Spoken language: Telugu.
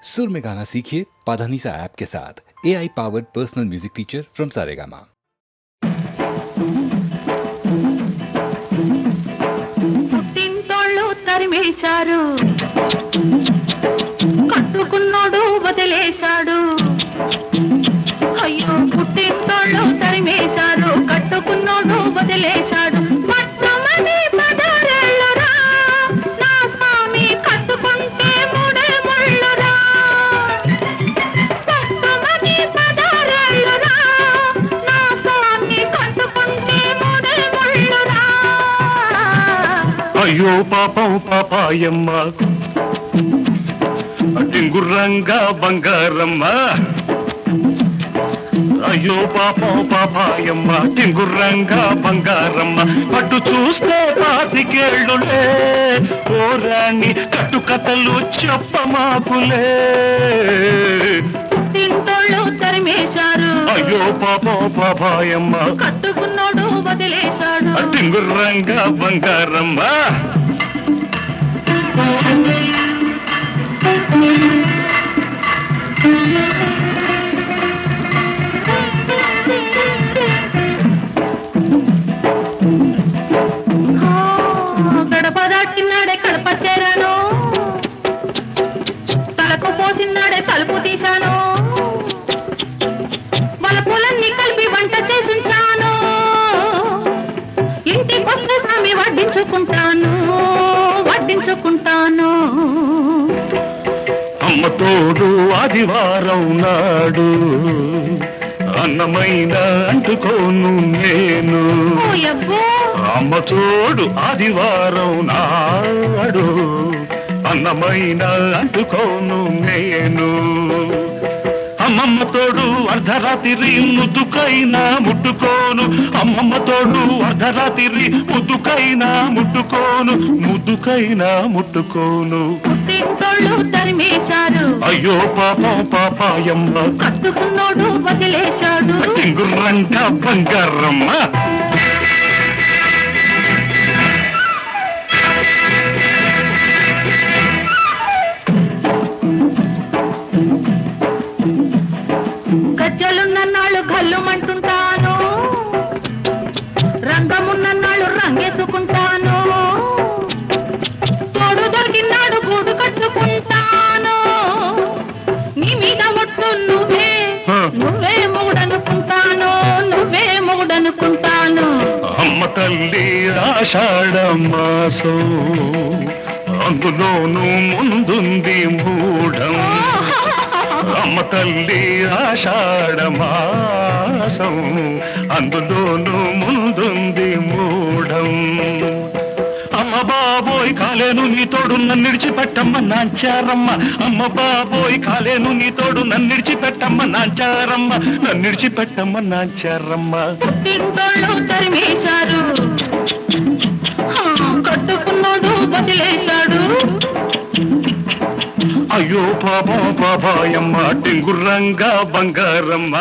सुर में गाना सीखिए पाधानीसा ऐप के साथ। AI powered personal music teacher from Saregama. పుట్టింటోళ్ళు తరిమేశారు, కట్టుకున్నోడు వదిలేశాడు. అయ్యో పుట్టింటోళ్ళు తరిమేశారు, కట్టుకున్నోడు వదిలేశాడు. మొట్టమొదటి పదారేళ్ళురా, నా స్వామి కట్టుకుంటే మూడే ముళ్ళురా. మొట్టమొదటి పదారేళ్ళురా, నా స్వామి కట్టుకుంటే మూడే ముళ్ళురా. అయ్యో పాపం పాపాయమ్మ, టింగుర్రంగా బంగారమ్మ. అయ్యో పాపం పాపాయమ్మ, టింగుర్రంగా బంగారమ్మ. పట్టు చూస్తే పాతికేళ్ళులే, ఓరాణి కట్టుకథలు చెప్పమాకులే. పుట్టింటోళ్ళు తరిమేశారు, అయ్యో పాపం పాపాయమ్మ, కట్టుకున్నాడు వదిలేశాడు. టింగుర్రంగా బంగారమ్మ. గడప దాటినాడే కడప చేరాను, తలకు పోసినాడే తలుపు తీశాను. వలపులన్నీ కలిపి వంట చేసుంచాను, ఇంటికొస్తే స్వామి వడ్డించుకుంటాను, వడ్డించుకుంటాను. అమ్మ తోడు ఆదివారం నాడు, అన్నమైన అంటుకోను నేను. ఓయబ్బో, అమ్మ తోడు ఆదివారం నాడు, అన్నమైన అంటుకోను నేను. అమ్మమ్మ తోడు అర్ధరాత్రి ముద్దుకైనా ముట్టుకోను, అమ్మమ్మ తోడు అర్ధరాత్రి ముద్దుకైనా ముట్టుకోను, ముద్దుకైనా ముట్టుకోను. పుట్టింటోళ్ళు తరిమేశారు, అయ్యో పాపం పాపాయమ్మ, కట్టుకున్నోడు వదిలేశాడు. టింగుర్రంగా బంగారమ్మ. గజ్జలున్నన్నాళ్ళు గల్లుమంటుంటాను, రంగమున్నన్నాళ్ళు రంగేసుకుంటాను. తోడు దొరికినాడు గూడు కట్టుకుంటాను. నీ మీద ఒట్టు నువ్వే, నువ్వే మొగుడనుకుంటాను, నువ్వే మొగుడనుకుంటాను. అమ్మ తల్లి ఆషాఢ మాసం, అందులోనూ ముందుంది మూఢం. అమ్మ తల్లి ఆషాఢ మాసం, అందులోనూ ముందుంది మూఢం. అమ్మ బాబోయ్ కాలేను నీ తోడు నన్ను విడిచిపెట్టమ్మ నాంచారమ్మ. అమ్మ బాబోయ్ కాలేను నీ తోడు నన్ను విడిచిపెట్టమ్మ నాంచారమ్మ, నన్ను విడిచిపెట్టమ్మ నాంచారమ్మ. పుట్టింటోళ్ళు తరిమేశారు, కట్టుకున్నాడు వదిలేశాడు. అయ్యో పాపం పాపాయమ్మ, టింగుర్రంగా బంగారమ్మ.